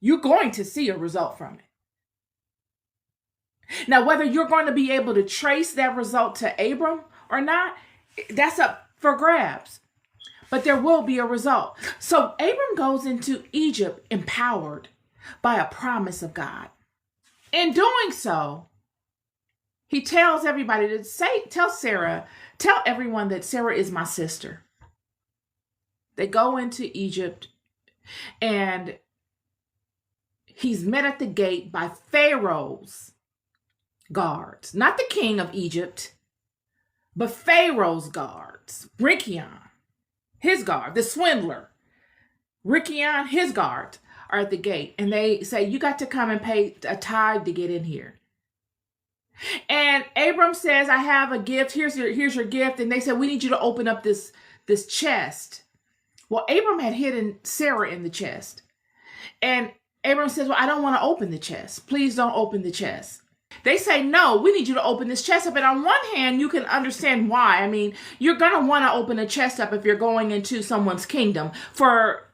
You're going to see a result from it. Now, whether you're going to be able to trace that result to Abram or not, that's up for grabs. But there will be a result. So Abram goes into Egypt empowered by a promise of God. In doing so, he tells everybody to tell everyone that Sarah is my sister. They go into Egypt, and he's met at the gate by Pharaoh's guards, not the king of Egypt, but Pharaoh's guards. Richion, his guard, the swindler, Richion, his guard, are at the gate, and they say, you got to come and pay a tithe to get in here. And Abram says, I have a gift. Here's your gift. And they said, we need you to open up this chest. Well, Abram had hidden Sarah in the chest. And Abram says, well, I don't want to open the chest. Please don't open the chest. They say, no, we need you to open this chest up. And on one hand, you can understand why. I mean, you're going to want to open a chest up if you're going into someone's kingdom for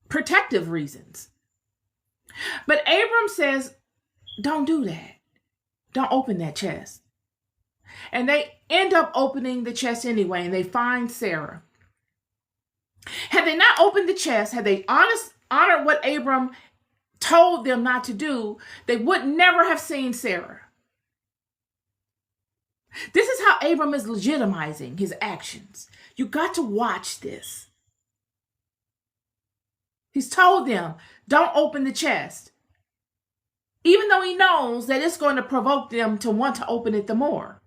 protective reasons. But Abram says, don't do that. Don't open that chest. And they end up opening the chest anyway, and they find Sarah. Had they not opened the chest, had they honored what Abram told them not to do, they would never have seen Sarah. This is how Abram is legitimizing his actions. You got to watch this. He's told them, don't open the chest, even though he knows that it's going to provoke them to want to open it the more.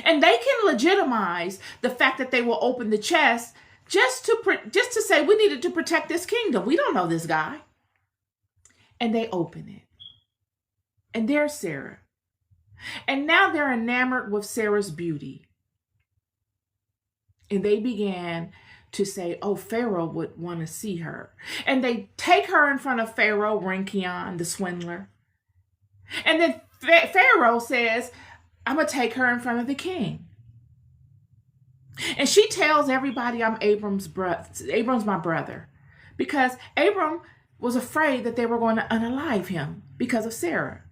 And they can legitimize the fact that they will open the chest just to say we needed to protect this kingdom. We don't know this guy. And they open it. And there's Sarah. And now they're enamored with Sarah's beauty. And they began to say, oh, Pharaoh would want to see her. And they take her in front of Pharaoh, Rinkion, the swindler. And then Pharaoh says, I'm going to take her in front of the king. And she tells everybody I'm Abram's my brother. Because Abram was afraid that they were going to unalive him because of Sarah,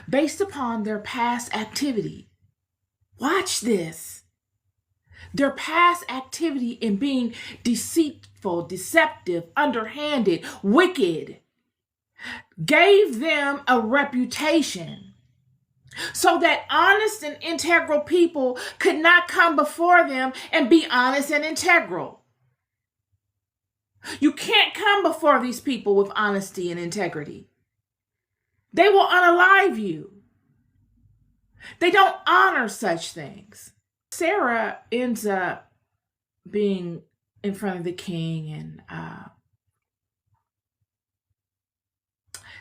based upon their past activity. Watch this. Their past activity in being deceitful, deceptive, underhanded, wicked, gave them a reputation so that honest and integral people could not come before them and be honest and integral. You can't come before these people with honesty and integrity. They will unalive you. They don't honor such things. Sarah ends up being in front of the king, and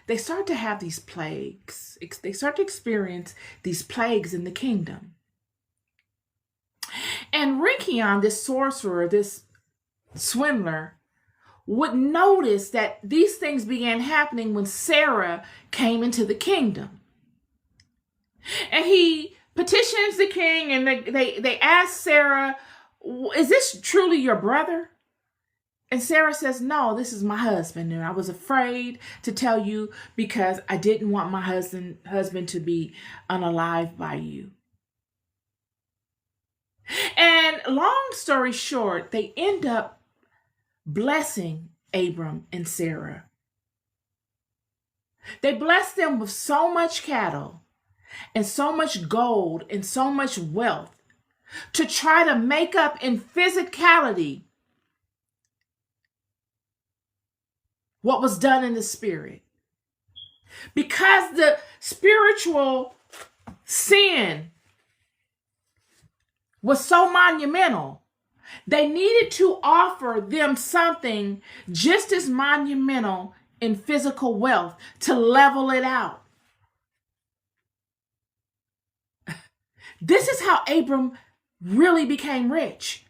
they start to have these plagues. They start to experience these plagues in the kingdom. And Rinkion, this sorcerer, this swindler, would notice that these things began happening when Sarah came into the kingdom. And he petitions the king, and they ask Sarah, is this truly your brother? And Sarah says, no, this is my husband. And I was afraid to tell you because I didn't want my husband to be unalived by you. And long story short, they end up blessing Abram and Sarah. They bless them with so much cattle and so much gold and so much wealth to try to make up in physicality what was done in the spirit. Because the spiritual sin was so monumental, they needed to offer them something just as monumental in physical wealth to level it out. This is how Abram really became rich.